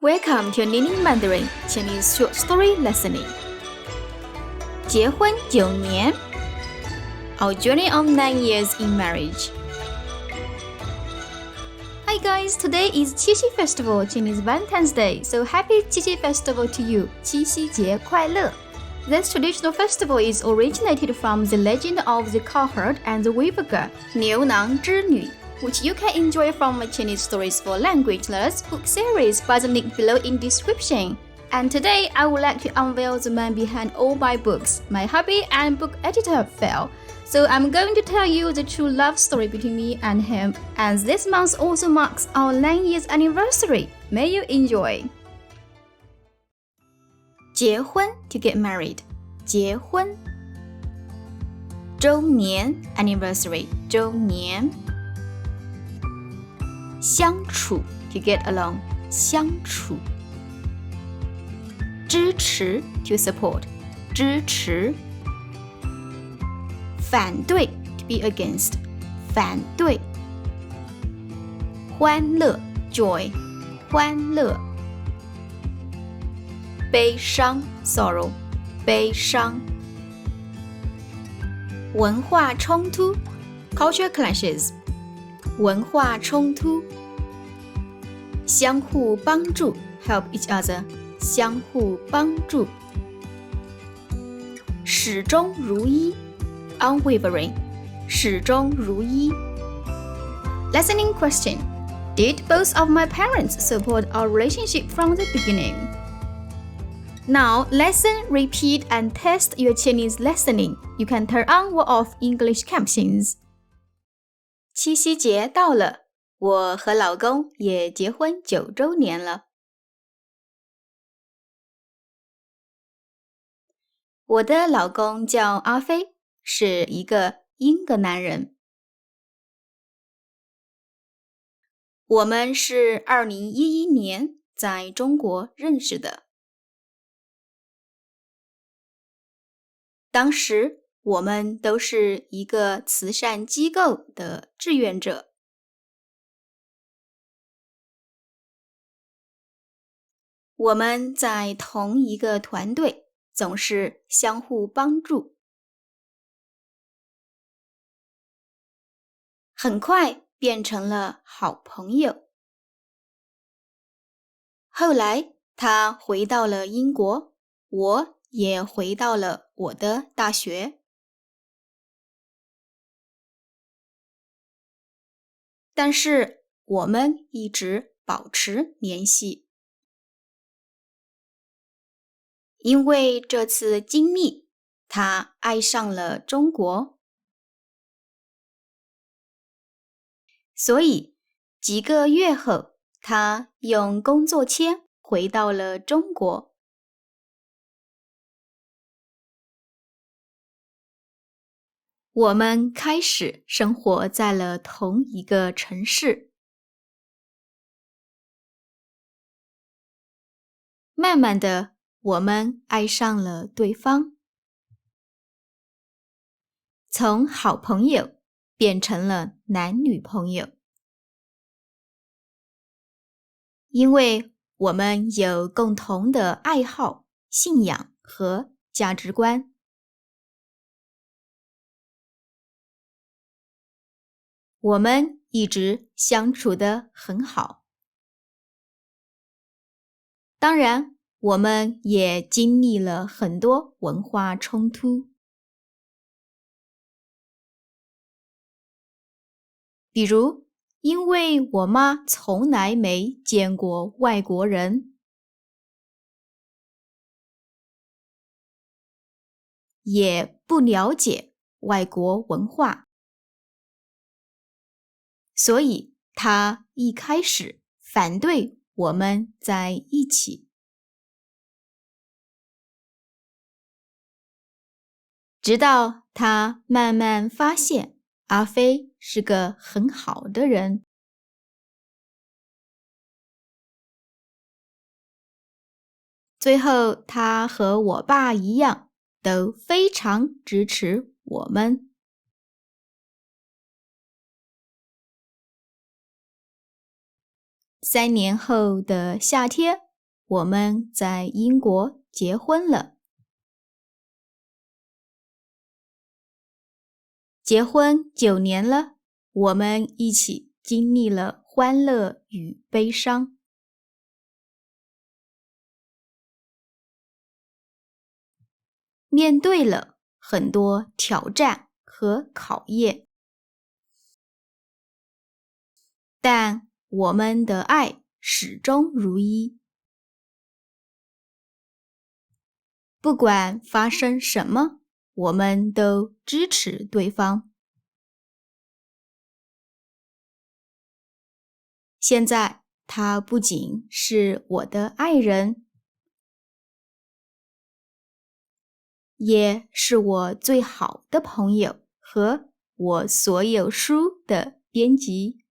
Welcome to Learning Mandarin Chinese Short Story Listening. 结婚9年 Our journey of 9 years in marriage. Hi guys, today is Qixi Festival, Chinese Valentine's Day. So happy Qixi Festival to you. 七夕节快乐 This traditional festival is originated from the legend of the cowherd and the weaver girl, 牛郎织女 which you can enjoy from my Chinese Stories for Language Learners book series by the link below in description. And today, I would like to unveil the man behind all my books, my hubby and book editor, Phil. So I'm going to tell you the true love story between me and him. And this month also marks our 9 years anniversary. May you enjoy. 结婚 to get married. 结婚周年 anniversary 周年相处 to get along 相处支持 to support 支持反对 to be against 反对欢乐 joy 欢乐悲伤 sorrow 悲伤文化冲突 culture clashes 文化冲突相互帮助 help each other 相互帮助始终如一 unwavering 始终如一 Listening question Did both of my parents support our relationship from the beginning? Now, listen, repeat, and test your Chinese listening. You can turn on or off English captions. 七夕节到了，我和老公也结婚9周年了。我的老公叫阿飞，是一个英格兰人。我们是2011年在中国认识的。当时我们都是一个慈善机构的志愿者。我们在同一个团队，总是相互帮助。很快变成了好朋友。后来他回到了英国，我也回到了我的大学。但是我们一直保持联系。因为这次经历，他爱上了中国。所以几个月后，他用工作签回到了中国。我们开始生活在了同一个城市。慢慢的，我们爱上了对方。从好朋友变成了男女朋友。因为我们有共同的爱好、信仰和价值观。我们一直相处得很好。当然，我们也经历了很多文化冲突。比如，因为我妈从来没见过外国人，也不了解外国文化，所以她一开始反对我们在一起。直到她慢慢发现阿飞是个很好的人。最后，他和我爸一样，都非常支持我们。3年后的夏天，我们在英国结婚了。结婚9年了，我们一起经历了欢乐与悲伤。面对了很多挑战和考验，但我们的爱始终如一。不管发生什么，我们都支持对方。现在，他不仅是我的爱人，也是我最好的朋友和我所有书的编辑。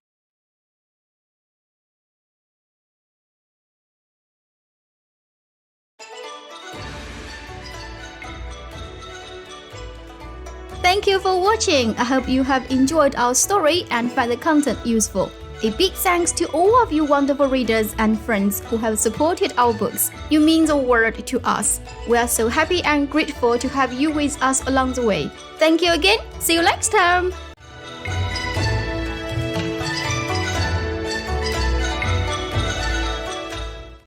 Thank you for watching. I hope you have enjoyed our story and find the content useful. A big thanks to all of you wonderful readers and friends who have supported our books. You mean the world to us. We are so happy and grateful to have you with us along the way. Thank you again. See you next time.